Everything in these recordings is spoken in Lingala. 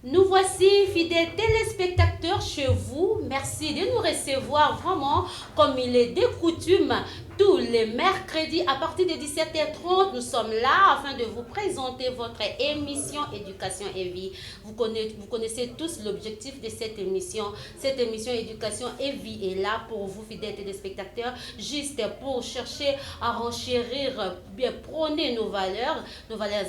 Nous voici, fidèles téléspectateurs, chez vous. Merci de nous recevoir vraiment comme il est de coutume. Tous les mercredis à partir de 17h30, nous sommes là afin de vous présenter votre émission Éducation et Vie. Vous connaissez tous l'objectif de cette émission. Cette émission Éducation et Vie est là pour vous, fidèles téléspectateurs, juste pour chercher à renchérir, bien prôner nos valeurs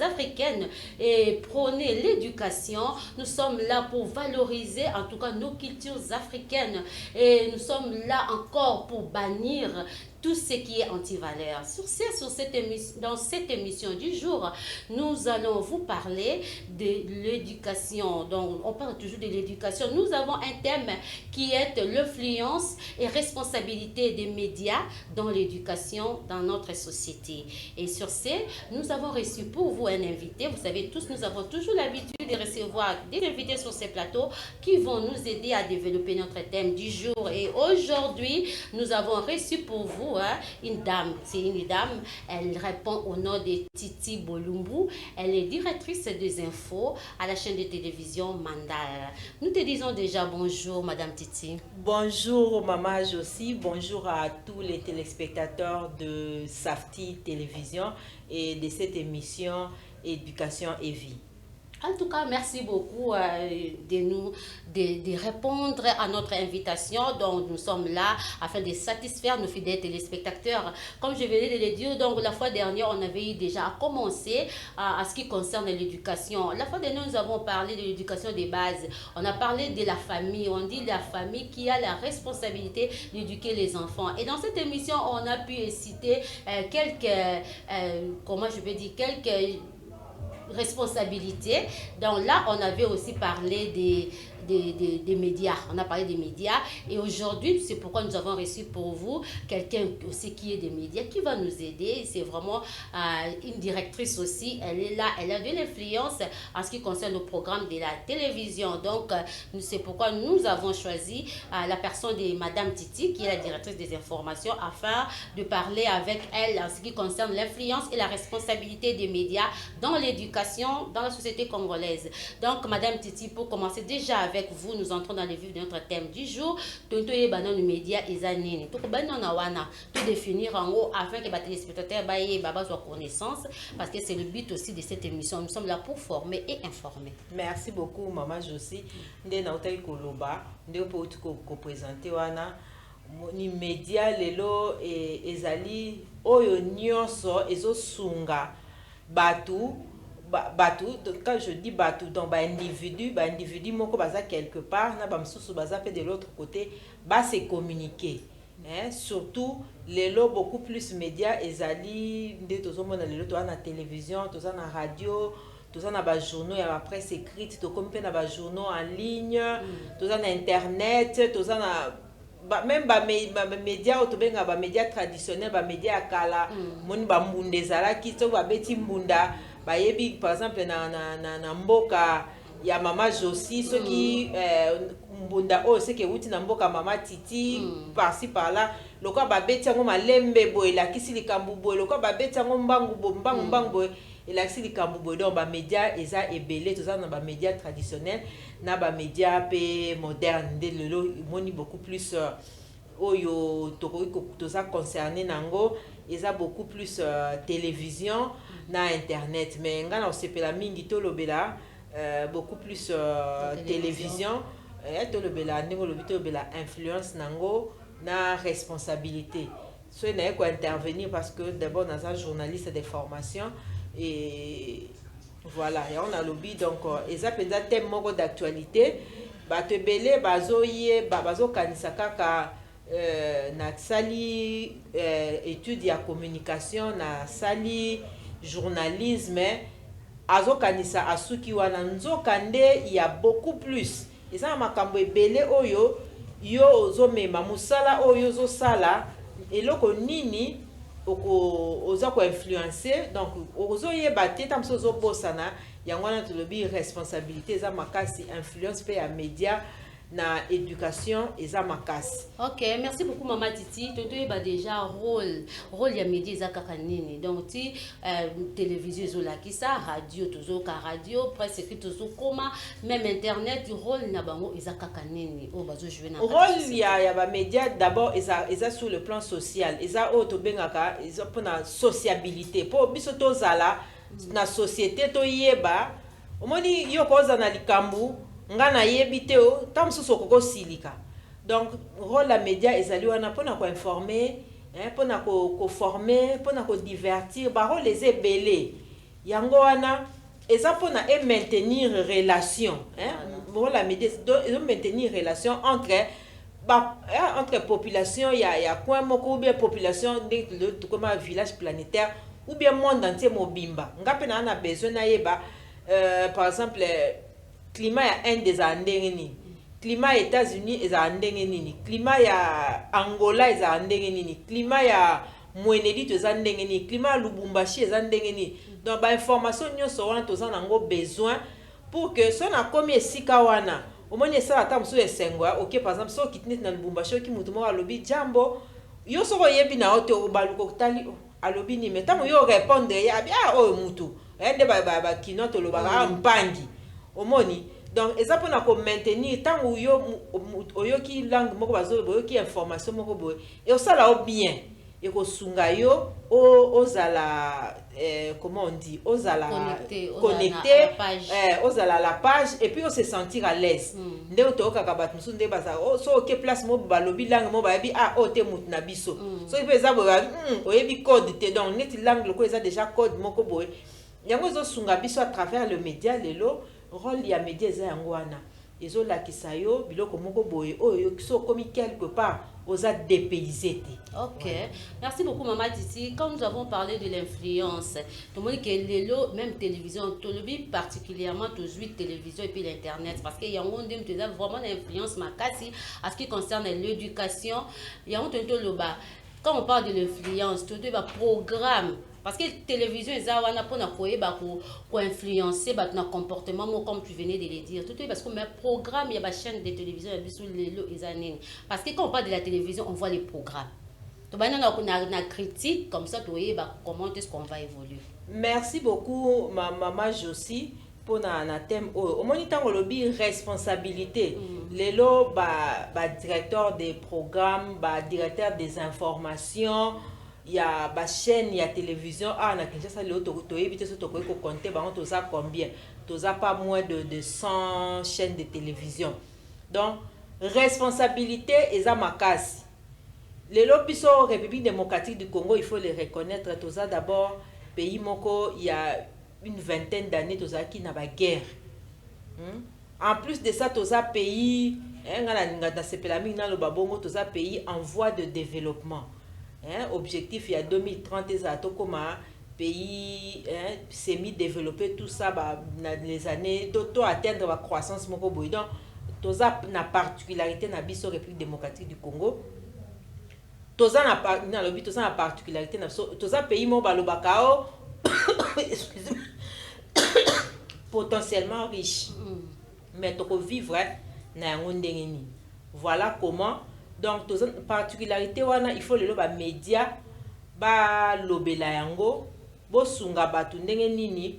africaines et prôner l'éducation. Nous sommes là pour valoriser en tout cas nos cultures africaines et nous sommes là encore pour bannir tout ce qui est anti-valeur. Dans cette émission du jour, nous allons vous parler de l'éducation. Donc, on parle toujours de l'éducation. Nous avons un thème qui est l'influence et responsabilité des médias dans l'éducation dans notre société. Et sur ce, nous avons reçu pour vous un invité. Vous savez tous, nous avons toujours l'habitude de recevoir des invités sur ces plateaux qui vont nous aider à développer notre thème du jour. Et aujourd'hui, nous avons reçu pour vous une dame. C'est une dame, elle répond au nom de Titi Bolumbu. Elle est directrice des infos à la chaîne de télévision Mandal. Nous te disons déjà bonjour, Madame Titi. Bonjour, Maman Josie. Bonjour à tous les téléspectateurs de Safety Télévision et de cette émission Éducation et Vie. En tout cas, merci beaucoup de répondre à notre invitation. Donc, nous sommes là afin de satisfaire nos fidèles téléspectateurs. Comme je venais de le dire, donc la fois dernière, on avait déjà commencé à ce qui concerne l'éducation. La fois dernière, nous avons parlé de l'éducation des bases. On a parlé de la famille. On dit la famille qui a la responsabilité d'éduquer les enfants. Et dans cette émission, on a pu citer quelques responsabilités. Donc là, on avait aussi parlé des médias. On a parlé des médias. Et aujourd'hui, c'est pourquoi nous avons reçu pour vous quelqu'un aussi qui est des médias, qui va nous aider. C'est vraiment une directrice aussi. Elle est là. Elle a de l'influence en ce qui concerne le programme de la télévision. Donc, c'est pourquoi nous avons choisi la personne de Madame Titi, qui est la directrice des informations, afin de parler avec elle en ce qui concerne l'influence et la responsabilité des médias dans l'éducation dans la société congolaise. Donc, Madame Titi, pour commencer déjà avec vous, nous entrons dans le vif de notre thème du jour. Tout médias et tout définir en haut afin que les téléspectateurs soient connaissance, parce que c'est le but aussi de cette émission. Nous sommes là pour former et informer. Merci beaucoup, Maman Josie. Nous avons présenté ni média lelo ezali oyo nyonso ezosunga batu quand je dis batu donc individu moko baza quelque part na bamsusu baza pe de l'autre côté ba se communiquer surtout lelo beaucoup plus média ezali nde tozomona lelo toza na télévision toza na radio toza na ba journaux ya ba presse écrite tokomi pe na ba journaux en ligne toza na internet toza na même médias autobenga ba médias traditionnels ba médias kala moni ba mbunda ezalaki to ba beti mbunda ba yebi par exemple na mboka ya Mama Josie soki mbunda o seke wuti na mboka Mama Titi par-ci par-là lokwa ba beti yango malembe boye la kisi likambu boye lokwa ba beti yango mbangu boye elakisi likambu boye donc ba médias eza ebele toza na ba médias traditionnels na ba médias pe moderne de lelo moni beaucoup plus oyo toza concerné nango eza beaucoup plus télévision na internet mais ngana osepela mingi tolobela beaucoup plus télévision tolobela ndenge olobi tolobela influence nango na responsabilité so na ko intervenir parce que d'abord dans un journaliste de formation et voilà et on a lobby donc eza penza thème moko d'actualité bato ebele bazo kanisa kaka na sali étude ya communication na sali journalisme azo kanisa asuki wana nzoka nde ya beaucoup plus eza makambo ebele oyo yo ozomema musala oyo ozosala eloko nini oza ko influencer donc ozoyeba te tamso ozobosana yango wana tolobi responsabilité eza makasi influence pe ya média na éducation eza makasi. Ok, merci beaucoup Maman Titi. Toto yeba déjà rôle ya média eza kaka nini. Donc ti télévision ezola kisa, radio tozo ka radio, presse écrite tozo koma, même internet du rôle na bango eza kaka nini. O bazo jouer na rôle ya ba média d'abord eza sur le plan social. Eza o to bengaka eza pona sociabilité. Po biso tozala na société to yeba. Omoni yo koza na likambu nga na yebi te o tamsusu koko silika. Donc rôle la média ezali wana pona ko informer, pona ko former, pona ko divertir, ba rôle les ebele. Yango wana eza pona e maintenir relation, rôle la média doit maintenir relation entre population ya coin moko ou bien population de comme un village planétaire ou bien monde entier mobimba. Nga pe na besoin na yeba par exemple climat ya Inde eza ndenge nini, climat ya États-Unis eza ndenge nini, climat ya Angola eza ndenge nini, climat ya Mwenedi eza ndenge nini, climat ya Lubumbashi eza ndenge nini. Donc ba information nyonso wana toza nango besoin pour que so na komi esika wana omoni sala ta musu esengwa. OK, par exemple so kitini na Lubumbashi ki mutu mo alobi jambo yo soko yebi na oto baluko kutali alobi ni metamo yo répondre ya bia o mutu ende ba kinoto lo ba mpangi omoni. Donc eza pona ko maintenir tango yo ki langue moko bazo boyo ki information moko boyo et osala o bien et ko sunga yo ozala comment on dit ozala connecté ozala la page et puis on se sentir à l'aise. Nde otoka ka bat musu nde baza so OK place mo balobi langue mo ba bi o te mutu na biso so ipe eza bo oyebi code te donc neti langue loko eza déjà code moko boy yango zo sunga biso à travers le média lelo. Rôle ya média eza yango wana ezo lakisa yo biloko moko boye oyo so komi quelque part oza dépaysé te. Ok, merci beaucoup Maman Titi. Quand nous avons parlé de l'influence, tout le monde qui est lelo même télévision, tout le monde particulièrement tous 8 télévisions et puis l'internet parce qu'il y a vraiment l'influence makasi à ce qui concerne l'éducation. Il y a un bas. Quand on parle de l'influence, tout le programme. Parce que la télévision, ils ont influencer notre comportement, comme tu venais de le dire. Tout parce qu'on met programme, il y a des chaînes de télévision, parce que quand on parle de la télévision, on voit les programmes. Donc, on a une critique, comme ça, comment est-ce qu'on va évoluer. Merci beaucoup, Maman Josie, pour un thème. Au moniteur, on lobby responsabilité. Lelo, directeur des programmes, directeur des informations. Il y a une chaîne, il y a télévision. Na Kinshasa, tu éviter ce que tu compter, tu as combien? Tu as pas moins de 100 chaînes de télévision. Donc, responsabilité est à ma casse. Les lobbies République démocratique du Congo, il faut les reconnaître. Tu as d'abord, pays moko, il y a une vingtaine d'années, tu as qui n'a pas guerre. En plus de ça, tu as pays, tu as pays en voie de développement. Objectif il y a 2030 comme pays semi-développé tout ça dans les années to atteindre la croissance moko boy. Donc toza na particularité na biso République démocratique du Congo toza na lobi toza na particularité na toza pays mo balobakao potentiellement riche mais toko vivre na yango ndenge ni. Voilà comment. Donc, particularité wana il faut le média ba lobela yango bo sunga batu ndenge nini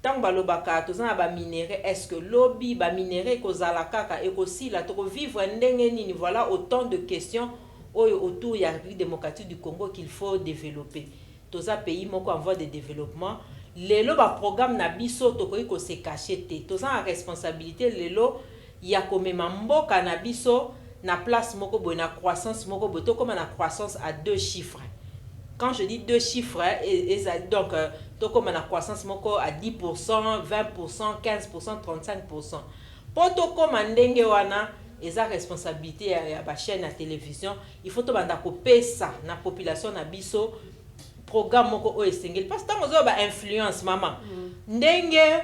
tant ba lobaka to za ba minéraux est-ce que lobby ba minéraux ko zala kaka et ko sila to ko vivre ndenge nini. Voilà autant de questions autour ya République démocratique du Congo qu'il faut développer. Toza pays moko en voie de développement lelo ba programme na biso to ko se cacher te toza en responsabilité lelo ya komema mboka na biso na place moko boy na croissance moko boy to comme na croissance à 2 chiffres. Quand je dis 2 chiffres donc to comme na croissance moko à 10%, 20%, 15%, 35%. Poto comme ndenge wana eza responsabilité ya ba chaîne na télévision, il faut to banda ko pesa na population na biso programme moko o esengel parce que tango zo ba influence maman. Ndenge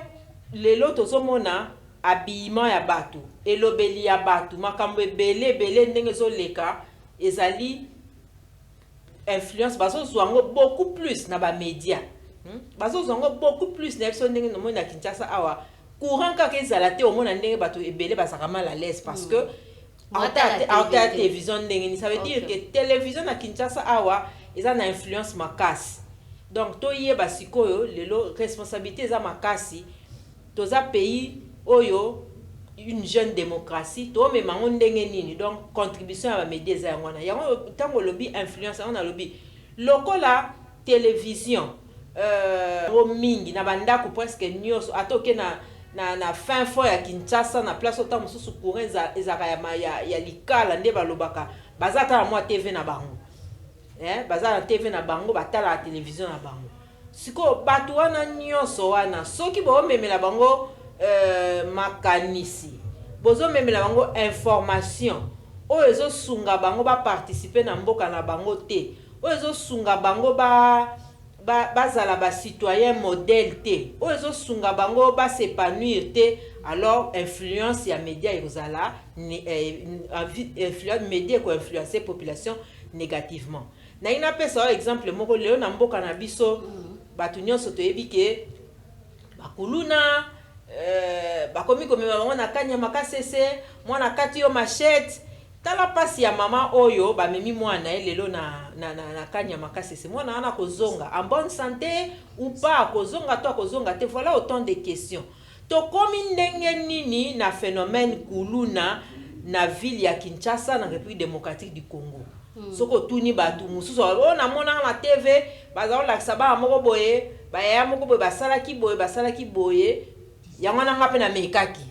lelo tozomona habillement ya batu elobeli ya batu makambo ebele ndenge zoleka ezali influence baso zwango beaucoup plus na ba média baso zwango beaucoup plus na biso ndenge no mona Kinshasa awa courant kaka ezala te omona ndenge bato ebele bazaka mal à l'aise parce que la télévision ndenge ça veut dire que télévision na Kinshasa awa eza na influence makasi donc to yeba sikoyo lelo responsabilité eza makasi toza pays oyo une jeune démocratie to me mango ndenge nini donc contribution à médias eza ngwana yango tango lobby influence on a lobby lokola télévision mingi na bandako presque nyos atoke na fin fond ya Kinshasa na place autant mususu courant ezaka ya likala nde balobaka bazata na moi TV na bango baza na TV na bango batala la télévision na bango siko bato wana nyonso wana soki bo memela bango makanisi bozo memela bango information oyo ezo sunga bango ba participer na mboka na bango te oyo ezo sunga bango bazala ba citoyen modèle te oyo ezo sunga bango ba s'épanouir te alors influence ya média ezala influence média ko influencer population négativement na ina pesa exemple moko leo na mboka na biso bato nyonso toyebi ke bakuluna bakomi komema bango na kanya makasese mwana kati yo machette tala pasi ya mama oyo bamemi mwana lelo na kanya makasese mwana ana kozonga en bonne santé ou pas kozonga te voilà autant de questions to komi ndenge nini na phénomène kuluna na ville ya Kinshasa na République démocratique du Congo soko tuni batu mususu na mona na TV bazao lakisa ba moko boye ba ya moko boye basalaki boye yango na ngape na mekaki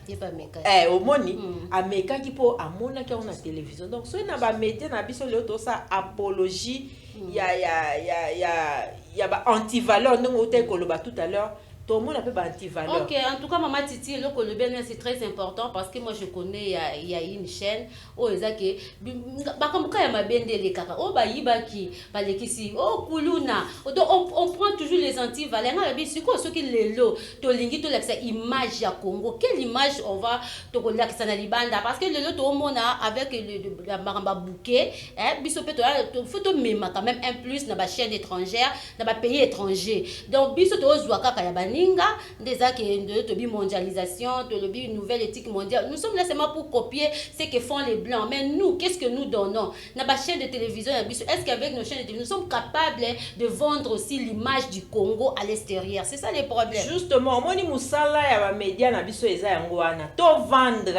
omoni amekaki po amona ki na télévision donc so na ba média na biso leo to sa apologie ya ba anti-valeur ndongo te koloba tout à l'heure tout le monde a peu anti-valeur. Ok, en tout cas, Maman Titi, le Colobien, c'est très important parce que moi je connais, il y a une chaîne, oh, Ezake, comme quand il y a ma bende les kaka, oh, Yibaki, Palekisi, oh, Kuluna, donc on prend toujours les anti-valeurs. C'est quoi ce qui est l'eau, Tolingi, to l'accès image à Congo, quelle image on va te relaxer dans les bandes parce que le lot au monde avec le maramba bouquet, bisope, faut te même quand même un plus dans ma chaîne étrangère, dans ma pays étranger. Donc, bisope, Zouaka, Kayabani. De mondialisation, de une nouvelle éthique mondiale. Nous sommes là seulement pour copier ce que font les Blancs. Mais nous, qu'est-ce que nous donnons? Dans ma chaîne de télévision, est-ce qu'avec nos chaînes de télévision, nous sommes capables de vendre aussi l'image du Congo à l'extérieur? C'est ça le problème. Justement, moi, je suis là, les médias, to vendre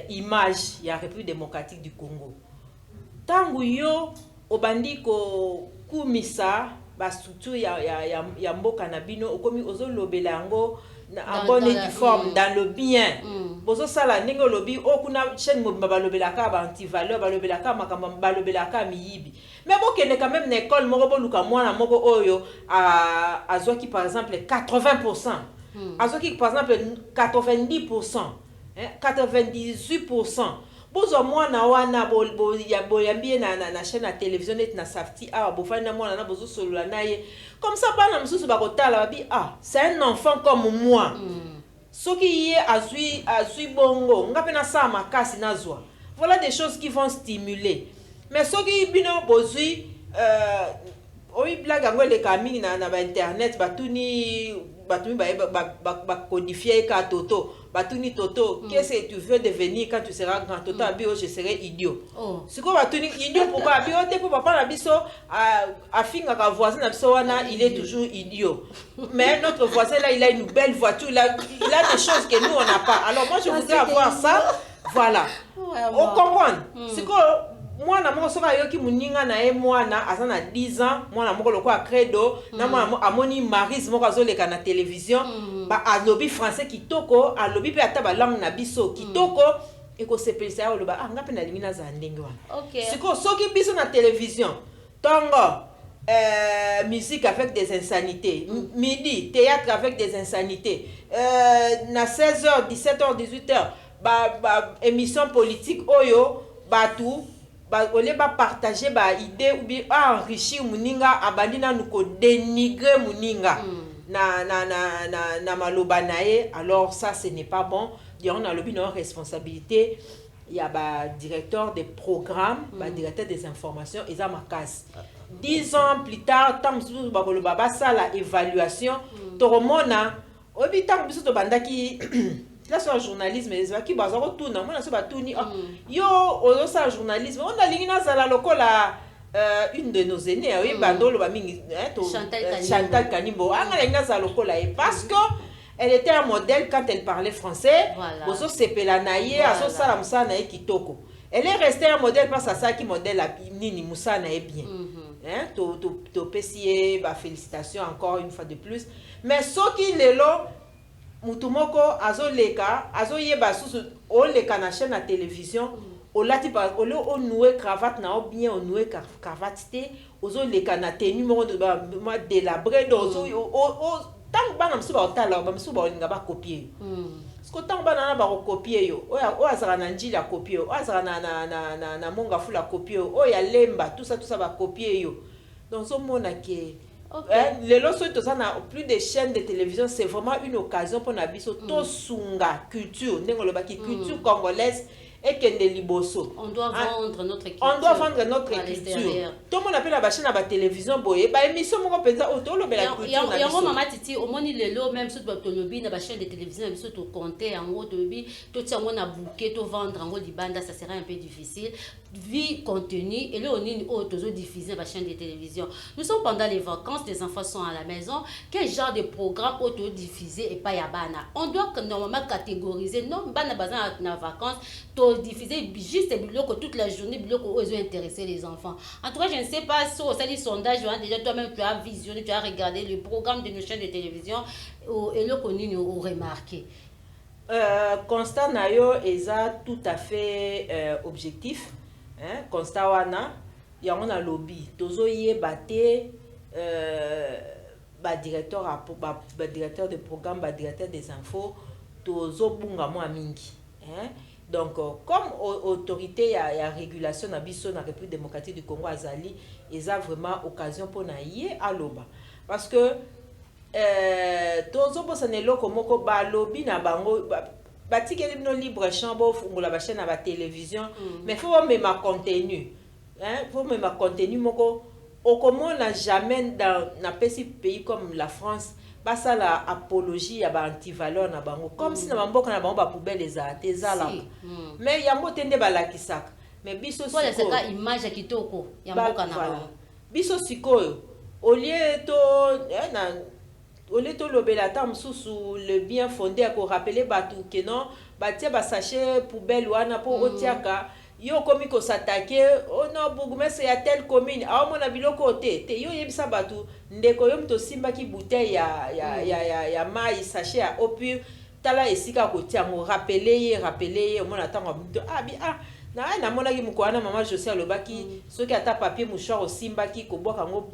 image de la République démocratique du Congo. Tango yo, obandi ko kumisa, ba structure ya mboka na bino okomi ozo lobela yango en bonne et due forme dans le bien bozo sala ndenge lobi okuna chaîne mobimba balobelaka ba anti-valeur balobelaka makamba balobelaka miyibi mais bokende quand même na école moko boluka mwana moko oyo azwaki par exemple 80% azwaki par exemple 90% 98% bozo mwana wana boyambie na chaîne à télévision et na safti bofana mwana na bozo solola naye comme ça bana mususu bakotala babi c'est un enfant comme moi soki ye azui bongo ngape na sa makasi nazwa voilà des choses qui vont stimuler mais soki bino bozui oyi blague yango eleka mingi na ba internet batuni ba codifier ka toto batuni toto qu'est-ce que tu veux devenir quand tu seras grand toto bio je serai idiot c'est quoi batuni idiot pourquoi bio te pour papa na biso afinga ka voisin na biso wana il est toujours idiot mais notre voisin là il a une belle voiture il a des choses que nous on n'a pas alors moi je voudrais avoir ça voilà on comprend c'est quoi mwana moko soka yoki muninga na mwana azana 10 ans mwana moko lokwa credo na mwana amoni maris moko azoleka na télévision ba alobi français kitoko alobi pe ata ba langue na biso kitoko eko sepelisa yo loba ngape na limina za ndenge wana okay siko soki biso na télévision tongo musique avec des insanités midi théâtre avec des insanités na 16h 17h 18h ba émission politique oyo batu ole ba partager ba idée ou bien enrichir muninga abandi na nuko dénigrer muninga na maloba nae alors ça ce n'est pas bon on a une responsabilité il y a ba directeur des programmes ba directeur des informations et ça ma casse 10 ans plus tard tant ba sala évaluation to remona obi tant biso to bandaki là sur journalisme les qui bazaro tourna moi na so batuni yo ozo sa journalisme on a lingi na zala lokola une de nos aînés oui bandolo ba mingi to Chantal Kanimbo anga lingi na zala lokola et parce que elle était un modèle quand elle parlait français boso sepela naie aso sala musana e kitoko elle est restée un modèle parce à ça qui modèle la nini musana e bien hein to pesier ba félicitations encore une fois de plus mais ce qui lelo mutumoko azoleka azoyeba susu oleka na chaîne à télévision olati pa ole o noué cravate na o bien o noué cravate te ozoleka na tenue moko de ba délabré dozo o tant bana msuba otala ba msuba olinga ba copier parce que tant bana na ba copier yo o azara na njila copier o azara na monga fula copier o ya lemba tout ça ba copier yo donc so mona ke les lorsque tu as plus de chaînes de télévision, c'est vraiment une occasion pour Nabiso to sunga culture, culture congolaise et Kende Liboso. On doit vendre notre culture. On doit vendre notre culture. Tout le monde appelle la chaîne à la télévision boye, ba émission mon pensa auto le bela culture. Il y a maman titi au moni lelo même sur tolobi na ba chaîne de télévision biso to compter en gros tolobi to tiango na bouquet to vendre en gros libanda ça serait un peu difficile. Vie contenu et là on est auto diffuser la chaîne de télévision. Nous sommes pendant les vacances, les enfants sont à la maison. Quel genre de programme auto diffusé et pas yabana? On doit normalement catégoriser non bana bazan na vacances to diffuser juste que toute la journée que ils ont intéressé les enfants. En tout cas, je ne sais pas si ça les sondages déjà toi-même tu as visionné, tu as regardé le programme de nos chaînes de télévision et là qu'on nous remarqué. Constat nayo eza tout à fait objectif. Hein, constat wana ya on a lobby tozo yebate directeur directeur de programme directeur des infos tozo bunga mo mingi hein. Donc comme autorité ya régulation na biso na République démocratique du Congo azali eza vraiment occasion pour na yé aloba parce que tozo bosane loko moko ba lobby na bango batikeli bino libre champ bo fungola ba chaîne na ba télévision mais faut même ma contenu hein faut même ma contenu moko okomona jamais dans na pays comme la France basa la apologie ya ba anti-valeur na bango comme si na bamboka na bango ba poubelle ezala mais yango tende balakisaka mais biso sikoyo c'est ka image kitoko ya mboka na bango biso sikoyo olie to lobela ta msusu le bien fondé ko rappeler batu que non batie ba sachet poubelle wana po otiaka yo komi ko s'attaquer oh non bourgmestre ya telle commune a mona biloko te yo yebisa batu ndeko yo mto simba ki bouteille ya mai sachet ya opure tala esika ko tiango rappeler mona tango na mona ki mukwana mama José alobaki soki ata papier mouchoir osimba ki ko boka ngo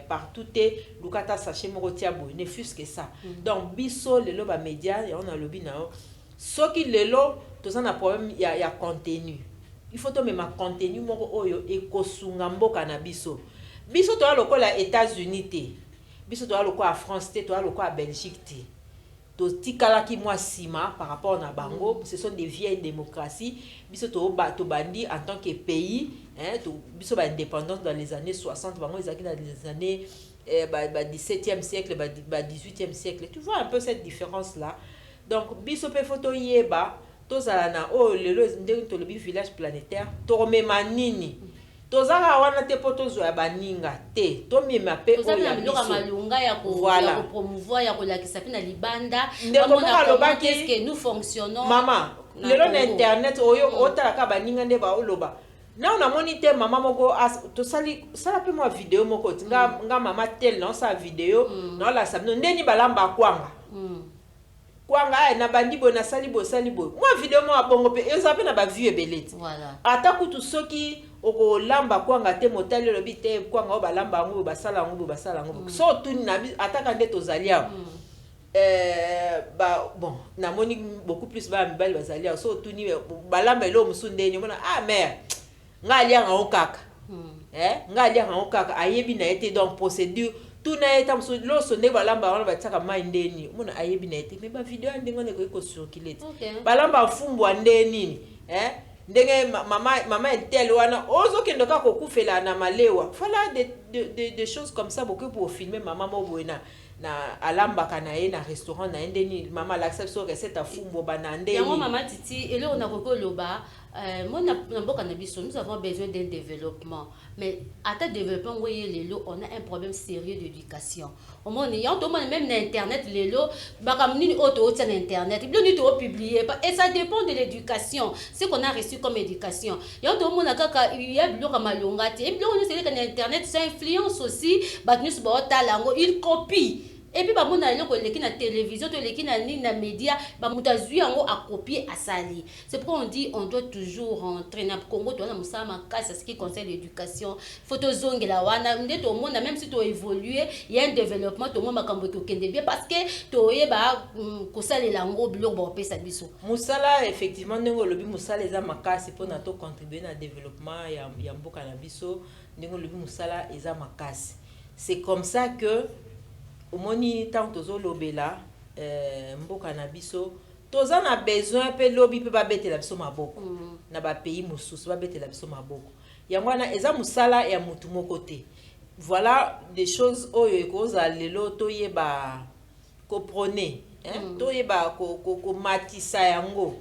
partout te lukata sachet moko tia boy ne fût que ça donc biso lelo ba média ya on a lobby na soki lelo toza na problème ya contenu il faut to même contenu moko oyo ekosunga mboka na biso to lokola États-Unis te biso to lokola France te to lokola Belgique te to tikala ki moi sima par rapport na bango ce sont des vieilles démocraties biso to bandi en tant que pays hein to biso ba indépendance dans les années 60 bango ezaki dans les années 17e siècle 18e siècle tu vois un peu cette différence là donc biso pe photo yeba tozala na lelo ndenge to lobi village planétaire to mema nini tozala wana te po tozo ya baninga te to mema pe o ya biso malunga ya ko promouvoir ya ko lakisa na libanda qu'est-ce que nous fonctionnons maman lelo na internet oyo otala ka baninga nde ba oloba na on a monité maman moko to sala pe mo vidéo moko nga mama tel na sa vidéo na la sabino ndeni balamba kwanga kwanga na bandibo na salibo moi vidéo mo abongo pe ezape na ba vue belete voilà ata kutu soki oko lamba kwanga te motali lobi te kwanga o balamba ngo basala ngo so tuni na ataka nde tozalia bon na moni beaucoup plus ba mibali bazalia so tuni balamba elo musundeni mona mère ngalia nga okaka ngalia nga okaka ayebi na ete donc procédure tout na eta mso lo sonde balamba wana bataka mai ndeni mona ayebi na ete mais ba vidéo ndenge ko circuler balamba fumbwa ndeni ndenge mama intel wana ozo kaka kokufela na malewa voilà des choses comme ça beaucoup pour filmer maman mo buena na alambaka na ye na restaurant na ndeni mama l'accepte so recette afumbo banande yango mama titi et là on a kokoloba moi na mboka na biso nous avons besoin d'un développement mais à ta développement oui lelo on a un problème sérieux d'éducation au moins y a même na internet lelo bakamni auto na internet bien ni to publier et ça dépend de l'éducation ce qu'on a reçu comme éducation y a to mona kaka y a bilo kama longati et bien on sait que na internet ça influence aussi batnus ba talango il copie. Et puis, on a la télévision, na média, on a copié à sali. C'est pourquoi on dit on doit toujours rentrer dans le Congo, ce qui concerne l'éducation. Photozong la wana, même si tu as évolué, il y a un développement, tout le monde a bien parce que tu as les langues, Moussala, effectivement, nous avons Moussala les amakasi pour nous contribuer au développement ya mboka na biso, nous avons Moussala les amakasi. C'est comme ça que au moni tant tozo lobela mboka na biso toza na besoin pe lobi pe ba betela biso maboko na ba pays mosusu ba betela biso maboko yango na eza musala ya mutu moko te voilà des choses oyo ekoza lelo toyeba comprendre toyeba ko matisa yango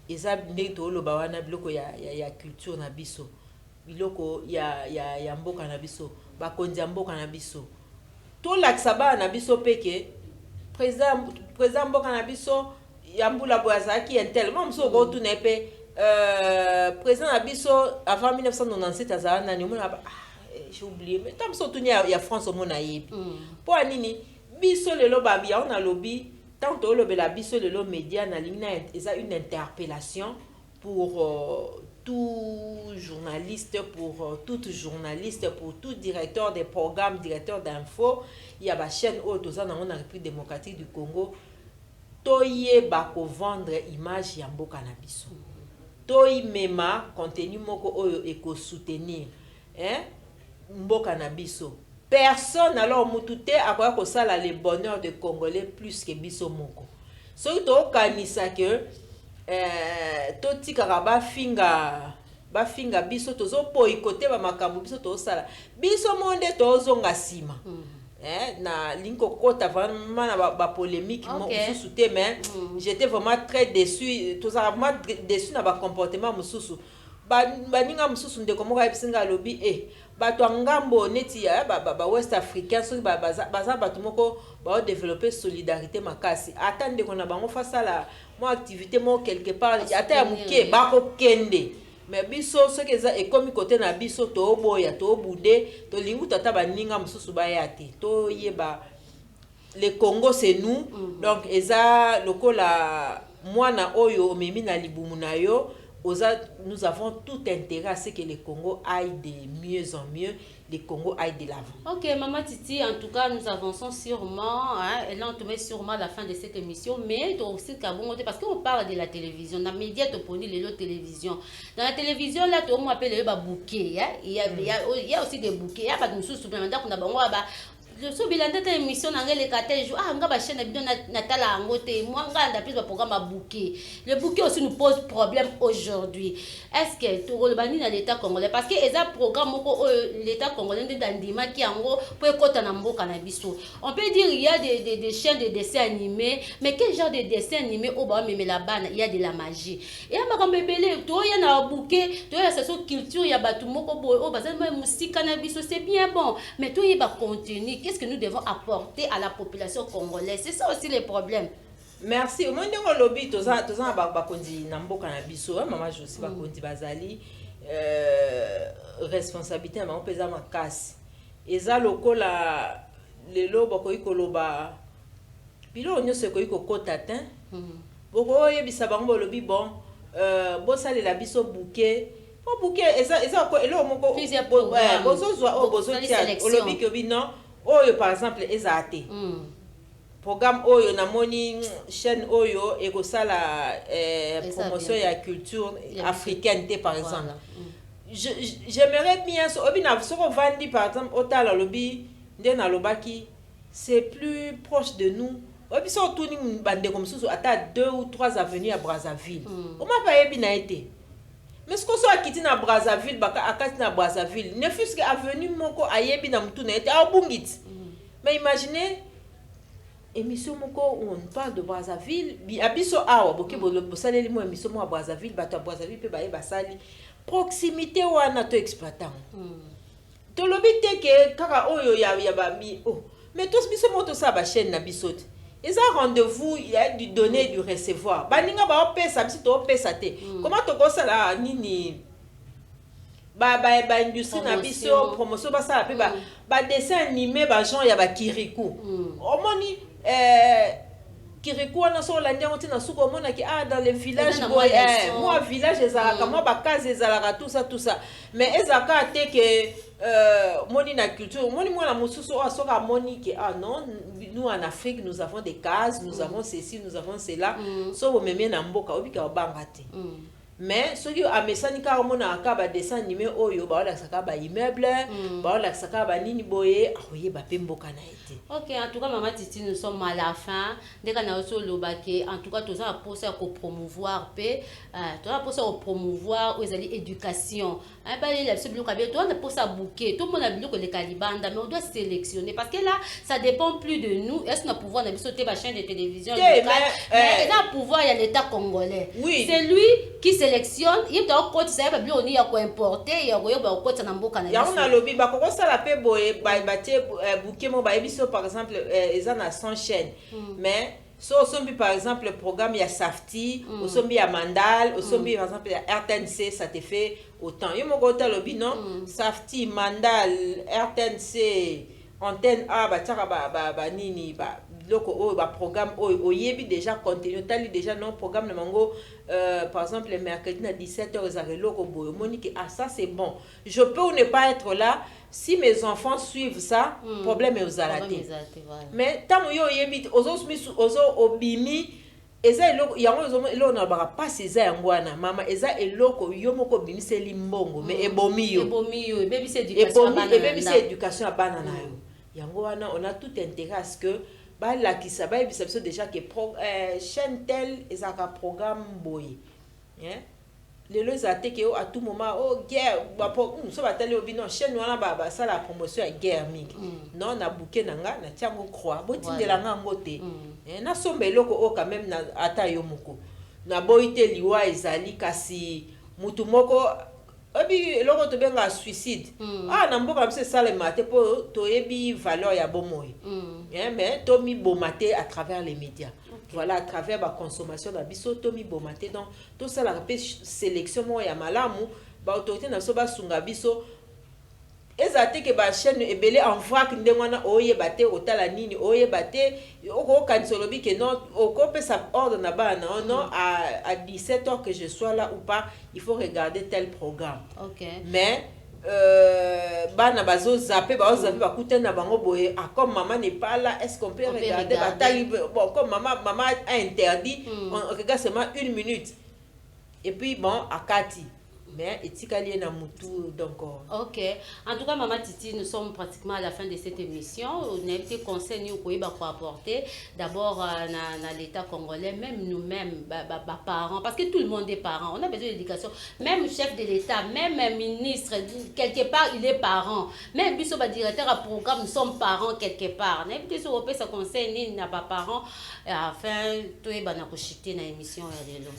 eza ndenge to loba wana biloko ya culture na biso biloko ya mboka na biso ba konzi ya mboka na biso tout l'axaba na biso peke président mboka na biso yambula boazaki intel moi mso go tout nepe président na biso avant 1997 azana ni mona j'ai oublié mais tam so tunya ya France au mona yebi po anini biso lelo babi on a lobby tant to lobela biso lelo média na lingna eza une interpellation pour tout journaliste, pour toute journaliste, pour tout directeur des programmes, directeur d'infos, il y a une chaîne dans la République démocratique du Congo. Toye bako vendre image ya mboka na biso. Toye mema contenu moko oyo eko soutenir, mboka na biso. Personne alors mutute akoya ko sala le bonheur de Congolais plus que biso moko. So to kanisa que totika bafinga biso tozo boykote ba makambo biso tosala biso monde tozonga sima na linko kota vraiment na ba polémique mususu te mais j'étais vraiment très déçu vraiment déçu na ba comportement mususu baninga mususu ndeko moko ebisinga lobi bato ngambo neti ba West Africain so baza bato moko ba développer solidarité makasi attendre qu'on a bango face à la moi activité moi quelque part ata ya muke ba ko kende mais biso ce que ça est comme côté na biso to boya to bude to lingu tata baninga mususu ba yate to yeba le Congo c'est nous donc eza lokola mwana oyo memi na libumu na yo nous avons tout intérêt à ce que le Congo aille de mieux en mieux, le Congo aille de l'avant. Ok, Maman Titi, en tout cas, nous avançons sûrement, et là on te met sûrement à la fin de cette émission, mais aussi parce qu'on parle de la télévision, dans les médias, les télévision. Dans la télévision, là, tout le monde appelle le bouquet, il y a aussi des bouquets, il y a pas de supplémentaires qu'on a je suis bilan de cette émission dans les catégories nga ba chaîne bidon natala ngote moi nga ndapis ba programme bouquet le bouquet aussi nous pose problème aujourd'hui est-ce que tout le bani dans l'état congolais parce que eza programme moko l'état congolais ndandima ki yango po ekota na mboka na biso on peut dire il y a des chaînes de dessins animés mais quel genre de dessins animés au ba même la bana il y a de la magie et ya makambe belé to ya na bouquet to ya ça culture ya batu moko bo bazali musique na biso c'est bien bon mais to y ba contenu qu'est-ce que nous devons apporter à la population congolaise? C'est ça aussi les problèmes. Merci. Au moins, on lobby, tous en bakondi namboka na biso, maman Josie bakondi bazali responsabilité à maman pesa makasi. Eza lokola lelo bakoyi koloba bilo nyose koyi kokota tin. Boko yebisa bango lobby bon bo sale la biso bouquet. Bon bouquet eza ko elo moko bozo zwa bozo tia lobby que bi non. Oyo par exemple ezate programme oyo namoni chaîne oyo ekosala promotion ya culture africaine par exemple j'aimerais bien so obina so vandi par exemple otala lobi ndena lobaki c'est plus proche de nous obi so tuni bande comme ça ata 2 ou 3 avenues à Brazzaville on m'a pas ebina été mais ce qu'on soit quitté na Brazzaville baka akati na Brazzaville ne fût-ce que avenue moko ayebi na mtu na été abungit mais imaginez émission moko où on parle de Brazzaville abiso awa boke bosaleli mo émission mo à Brazzaville bato à Brazzaville pe baye basali proximité wana to exploitant to lobi te ke kaka oyo ya bami mais tous biso mo to sa ba chaîne na biso te ils ont rendez-vous il y a du donner du recevoir baninga ba pesa biso to pesa te comment to ko sala nini ba industrie na biso promotion ba sala pe ba dessin animé ba genre ya ba Kirikou omoni Kirikou wana so la ndia ontina suko mona ki dans les villages moi village ezalaka moi ba case ezalaka tout ça mais ezaka te que moni na culture moni mwana mususu asoka moni que non nous en Afrique nous avons des cases nous avons ceci nous avons cela so bo memé na mboka obika obanga te mais ceux qui a mesani ka mona aka ba dessin animé oyo ba la saka ba immeuble ba la saka ba nini boye akoye ba pemboka na été. OK, en tout cas maman Titi nous sommes à la fin dès qu'on a aussi le baquet en tout cas tous ça pour ça ko promouvoir paix tout ça pour ça promouvoir aux éducation hein pas les ce bloc avec toi on pour ça bouquet tout le monde a bloc les calibanda mais on doit sélectionner parce que là ça dépend plus de nous est-ce qu'on a pouvoir de sauter ma chaîne de télévision mais il a pouvoir il y a l'état congolais oui. C'est lui qui sélectionne il doit côté ça va bien on y a quoi importer il y a quoi côté na mboka na ya on a lobby ba ko ça la pe boye ba tie bouquet mo ba ebiso par exemple ils en a 100 chaînes mais so sombi par exemple le programme ya Safti au sombi ya Mandal au sombi par exemple ya RTNC ça te fait autant yo mo ko ta lobby non Safti Mandal RTNC antenne A ba taka ba nini ba loko o ba programme o yebi déjà contenu tali déjà non programme de mango par exemple le mercredi à 17h ezare loko boyo monique ça c'est bon je peux ou ne pas être là si mes enfants suivent ça problème est aux alatés mais tant yo yebi ozo obimi eza eloko yango eloko na baka pas eza yango wana mama eza eloko yo moko bimiseli mbongo mais ebomi yo baby c'est éducation à bana na yo yango wana on a tout intérêt à ce que la qui s'abat biso déjà que chaîne telle ezaka programme boy hein les lois a que à tout moment guerre so batali obi non chaîne wana ba ça la promotion à guerre mingi non na bouquet nanga na tiango croix botindela nga ngote na sombe loko quand même na ata yo moko na boite liwa ezali kasi mutu moko obi loko to benga suicide na mboka mse sale mate po to yebi valeur ya bomoy mais to mi bomate à travers les médias voilà à travers la consommation na biso to mi bomate donc tout ça la sélection mo ya malamu ba autorité na so ba sunga biso ezate ke ba chaîne ebele en vrac ndengwana oyeba te otala nini oyeba te oko kansolobi ke non oko pe sa ordre na bana non à 17h que je sois là ou pas il faut regarder tel programme mais bana bazo zapper ba kuta na bango boye comme maman n'est pas là est-ce qu'on peut regarder bataille bon comme maman a interdit on regarde seulement 1 minute et puis bon akati mais etikali na mutu donc OK en tout cas maman Titi nous sommes pratiquement à la fin de cette émission on a été conseil nous quoi apporter d'abord na l'état congolais même nous-mêmes parents parce que tout le monde est parent on a besoin d'éducation même chef de l'état même ministre quelque part il est parent même biso ba directeur à programme nous sommes parents quelque part na été sur ça conseil ni na pas parents afin to na ko chiter na émission ya lelo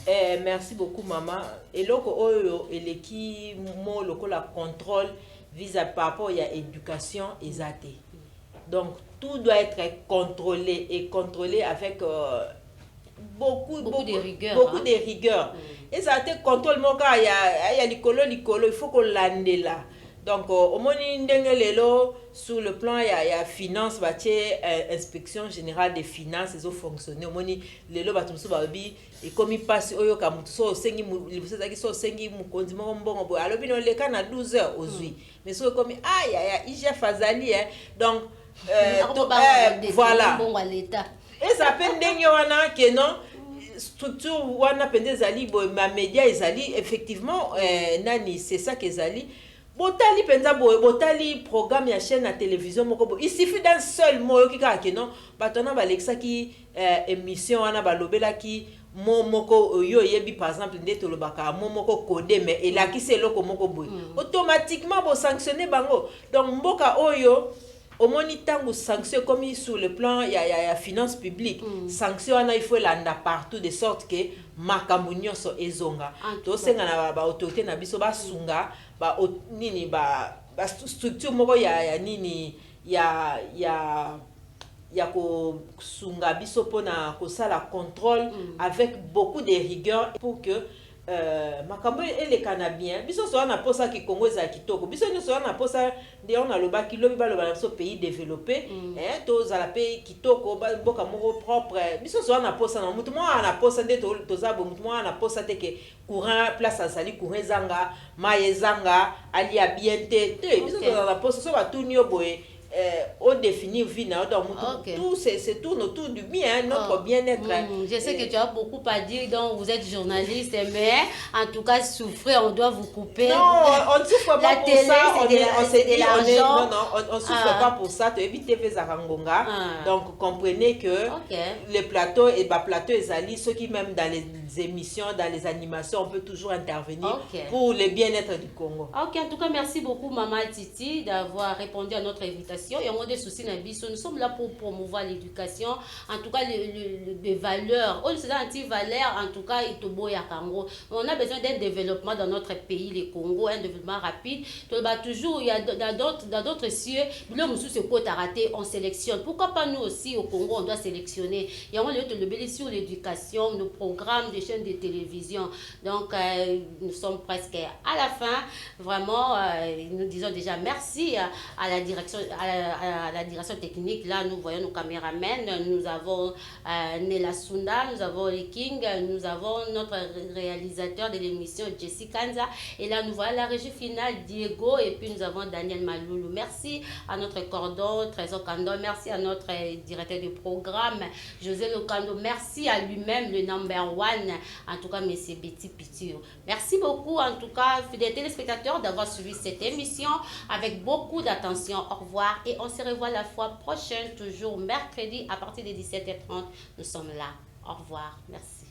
merci beaucoup maman et loko oyo qui mo la contrôle vise à par rapport à éducation exatée donc tout doit être contrôlé et contrôlé avec beaucoup de rigueur exaté contrôle moka ya likolo il faut qu'on lande là donc au moni ndenge lelo sur le plan il y a finance batie inspection générale des finances ils ont fonctionné au moni lelo batumso babi et comme il passe oyo ka mutu so sengi libusaki so sengi mukonzi mo mbongo bo alobi no leka na 12h aujourd'hui mais so comme IGF azali donc voilà et ça peine ndenge wana que non structure wana pende ezali bo ma média ezali effectivement nani c'est ça qu'ezali botali penza boye botali programme ya chaîne à télévision moko il suffit d'un seul mot qui ka que non batona balexa ki émission wana balobela ki moko yo yebi par exemple ndeto lobaka moko codé mais elaki c'est loko moko boye automatiquement bo sanctionner bango donc mboka oyo au moins tango sanction comme sur le plan il y a finance publique sanction il faut landa partout de sorte que makambo nyonso ezonga to senga na ba autorité na biso ba sunga ba nini ba structure moko ya nini ya ko sunga biso pona ko sala contrôle avec beaucoup de rigueur pour que makambo ele kana bien biso so na posa ki Congo za kitoko biso nyo so na posa de on a le baki lobi ba le so pays développé to za la pays kitoko boka moko propre biso so na posa na mutu mo na posa de to za bo mutu mo na posa te ke courant place azali courant zanga maye zanga ali a bien te biso so na posa so ba tunyo boye on définit vie tout c'est tourne autour du bien, notre bien-être. Je sais que tu as beaucoup à dire, donc vous êtes journaliste, mais en tout cas souffrez, on doit vous couper. Non, on ne souffre pas pour ça. On souffre pas pour ça. Tu évites TV Zarangonga. Donc comprenez que les plateaux et plateau Ezali, ceux qui même dans les émissions, dans les animations, on peut toujours intervenir pour le bien-être du Congo. Ok, en tout cas merci beaucoup Maman Titi d'avoir répondu à notre invitation. Et on a des soucis dans biso. Nous sommes là pour promouvoir l'éducation, en tout cas les valeurs. On c'est anti-valeurs, en tout cas on a besoin d'un développement dans notre pays, le Congo, un développement rapide. Toujours, il y a dans d'autres cieux, on sélectionne. Pourquoi pas nous aussi au Congo, on doit sélectionner. Et on le sur l'éducation, nos programmes de chaînes de télévision. Donc nous sommes presque à la fin. Vraiment, nous disons déjà merci à la direction. À la direction technique, là, nous voyons nos caméramens, nous avons Nela Sunda, nous avons les King, nous avons notre réalisateur de l'émission, Jessie Kanza, et là, nous voyons la régie finale, Diego, et puis nous avons Daniel Maloulou. Merci à notre cordon, Trésor Kando, merci à notre directeur de programme, José Locando, merci à lui-même, le number one, en tout cas, M. Betty Pitio. Merci beaucoup, en tout cas, fidèles téléspectateurs, d'avoir suivi cette émission avec beaucoup d'attention. Au revoir. Et on se revoit la fois prochaine, toujours mercredi à partir de 17h30. Nous sommes là. Au revoir. Merci.